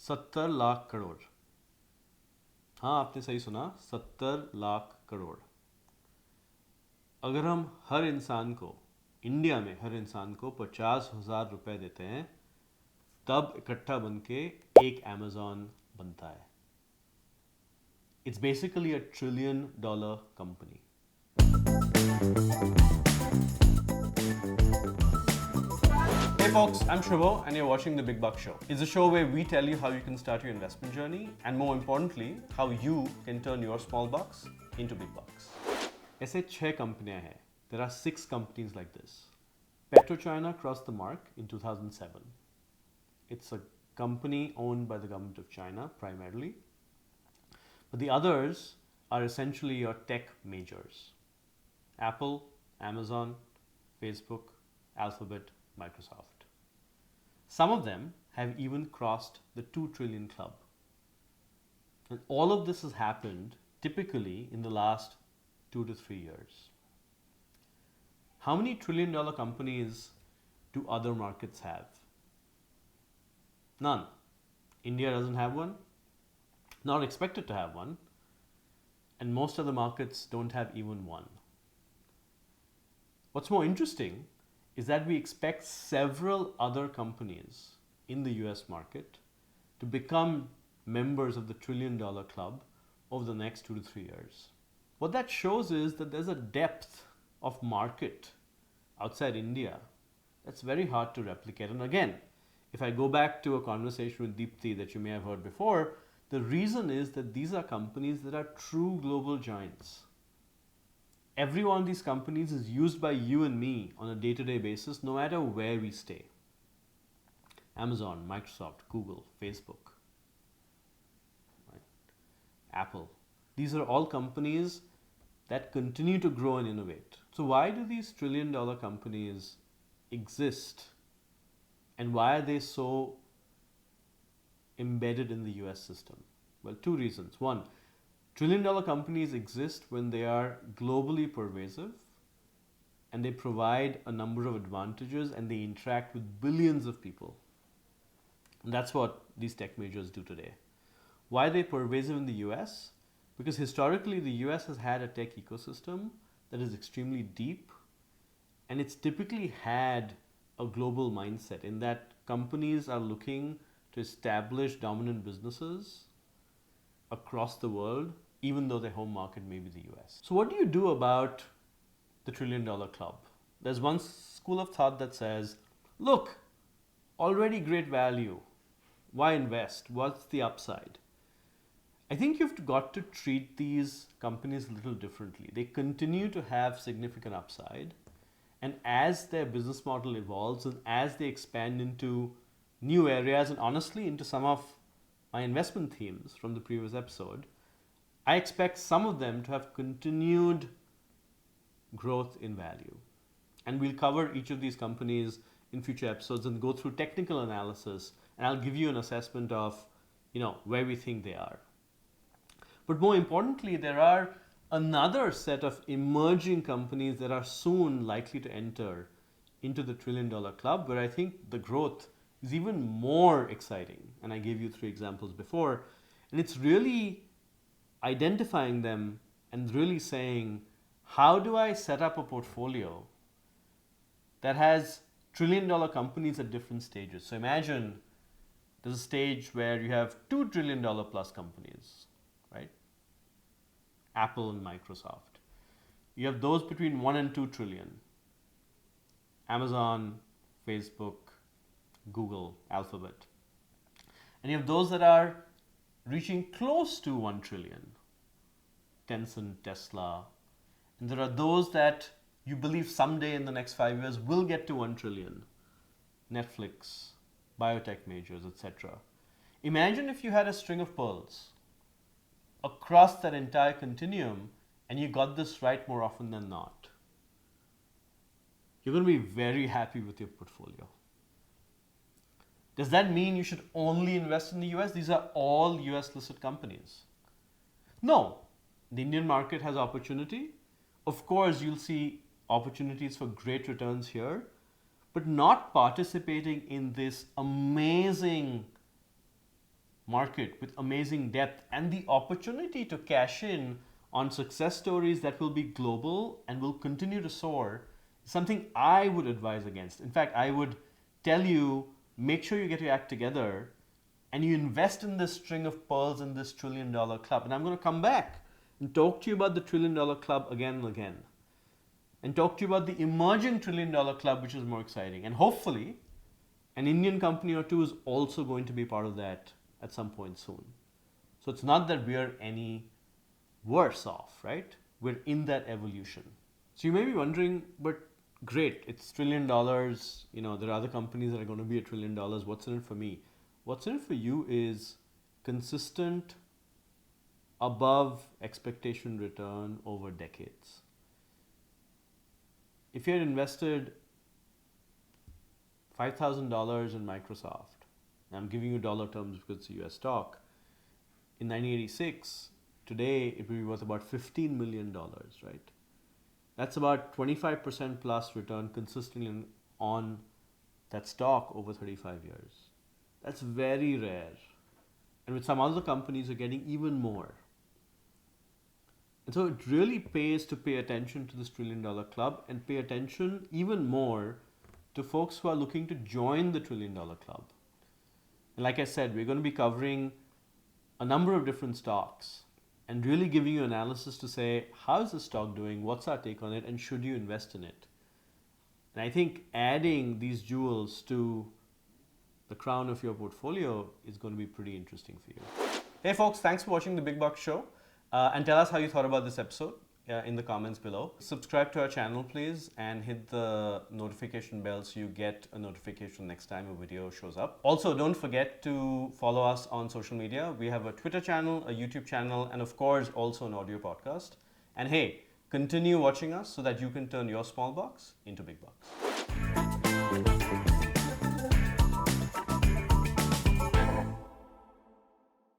70 लाख करोड़। हाँ, आपने सही सुना, 70 लाख करोड़। अगर हम हर इंसान को, इंडिया में हर इंसान को 50,000 रुपए देते हैं, तब इकट्ठा बन के एक अमेजॉन बनता है। It's basically $1 trillion company. Hey folks, I'm Shrivo and you're watching The Big Buck Show. It's a show where we tell you how you can start your investment journey and more importantly, how you can turn your small bucks into big bucks. ऐसे 6 कंपनियां हैं. There are 6 companies like this. PetroChina crossed the mark in 2007. It's a company owned by the government of China primarily. But the others are essentially your tech majors. Apple, Amazon, Facebook, Alphabet, Microsoft. Some of them have even crossed the 2 trillion club. And all of this has happened typically in the last 2 to 3 years. How many trillion-dollar companies do other markets have? None. India doesn't have one, not expected to have one, and most other markets don't have even one. What's more interesting is that we expect several other companies in the US market to become members of the trillion-dollar club over the next 2 to 3 years. What that shows is that there's a depth of market outside India that's very hard to replicate. And again, if I go back to a conversation with Deepthi that you may have heard before, the reason is that these are companies that are true global giants. Every one of these companies is used by you and me on a day-to-day basis, no matter where we stay. Amazon, Microsoft, Google, Facebook, right? Apple. These are all companies that continue to grow and innovate. So why do these trillion-dollar companies exist? And why are they so embedded in the US system? Well, 2 reasons. One, trillion-dollar companies exist when they are globally pervasive and they provide a number of advantages and they interact with billions of people. And that's what these tech majors do today. Why are they pervasive in the US? Because historically the US has had a tech ecosystem that is extremely deep, and it's typically had a global mindset in that companies are looking to establish dominant businesses across the world, even though their home market may be the US. So what do you do about the trillion-dollar club? There's one school of thought that says, look, already great value. Why invest? What's the upside? I think you've got to treat these companies a little differently. They continue to have significant upside. And as their business model evolves and as they expand into new areas and honestly into some of my investment themes from the previous episode, I expect some of them to have continued growth in value. And we'll cover each of these companies in future episodes and go through technical analysis, and I'll give you an assessment of, where we think they are. But more importantly, there are another set of emerging companies that are soon likely to enter into the trillion-dollar club, where I think the growth is even more exciting. And I gave you 3 examples before. And it's really identifying them and really saying, how do I set up a portfolio that has trillion-dollar companies at different stages? So imagine there's a stage where you have $2 trillion plus companies, right? Apple and Microsoft. You have those between 1 and 2 trillion. Amazon, Facebook, Google, Alphabet. And you have those that are reaching close to 1 trillion. Tencent, Tesla. And there are those that you believe someday in the next 5 years will get to 1 trillion. Netflix, biotech majors, etc. Imagine if you had a string of pearls across that entire continuum and you got this right more often than not. You're going to be very happy with your portfolio. Does that mean you should only invest in the US? These are all US listed companies. No, the Indian market has opportunity. Of course, you'll see opportunities for great returns here, but not participating in this amazing market with amazing depth and the opportunity to cash in on success stories that will be global and will continue to soar is something I would advise against. In fact, I would tell you, make sure you get your act together and you invest in this string of pearls in this $1 trillion club. And I'm going to come back and talk to you about the $1 trillion club again and again. And talk to you about the emerging $1 trillion club, which is more exciting. And hopefully, an Indian company or two is also going to be part of that at some point soon. So it's not that we are any worse off, right? We're in that evolution. So you may be wondering, but great, it's $1 trillion. There are other companies that are going to be $1 trillion. What's in it for me? What's in it for you is consistent, above expectation return over decades. If you had invested $5,000 in Microsoft, and I'm giving you dollar terms because it's a US stock, in 1986, today it would be worth about $15 million, right? That's about 25% plus return consistently on that stock over 35 years. That's very rare. And with some other companies, you're getting even more. And so it really pays to pay attention to this $1 trillion club and pay attention even more to folks who are looking to join the $1 trillion club. And like I said, we're going to be covering a number of different stocks and really giving you analysis to say, how is the stock doing? What's our take on it? And should you invest in it? And I think adding these jewels to the crown of your portfolio is going to be pretty interesting for you. Hey folks, thanks for watching The Big Buck Show. And tell us how you thought about this episode in the comments below. Subscribe to our channel, please, and hit the notification bell so you get a notification next time a video shows up. Also, don't forget to follow us on social media. We have a Twitter channel, a YouTube channel, and of course, also an audio podcast. And hey, continue watching us so that you can turn your small bucks into big bucks.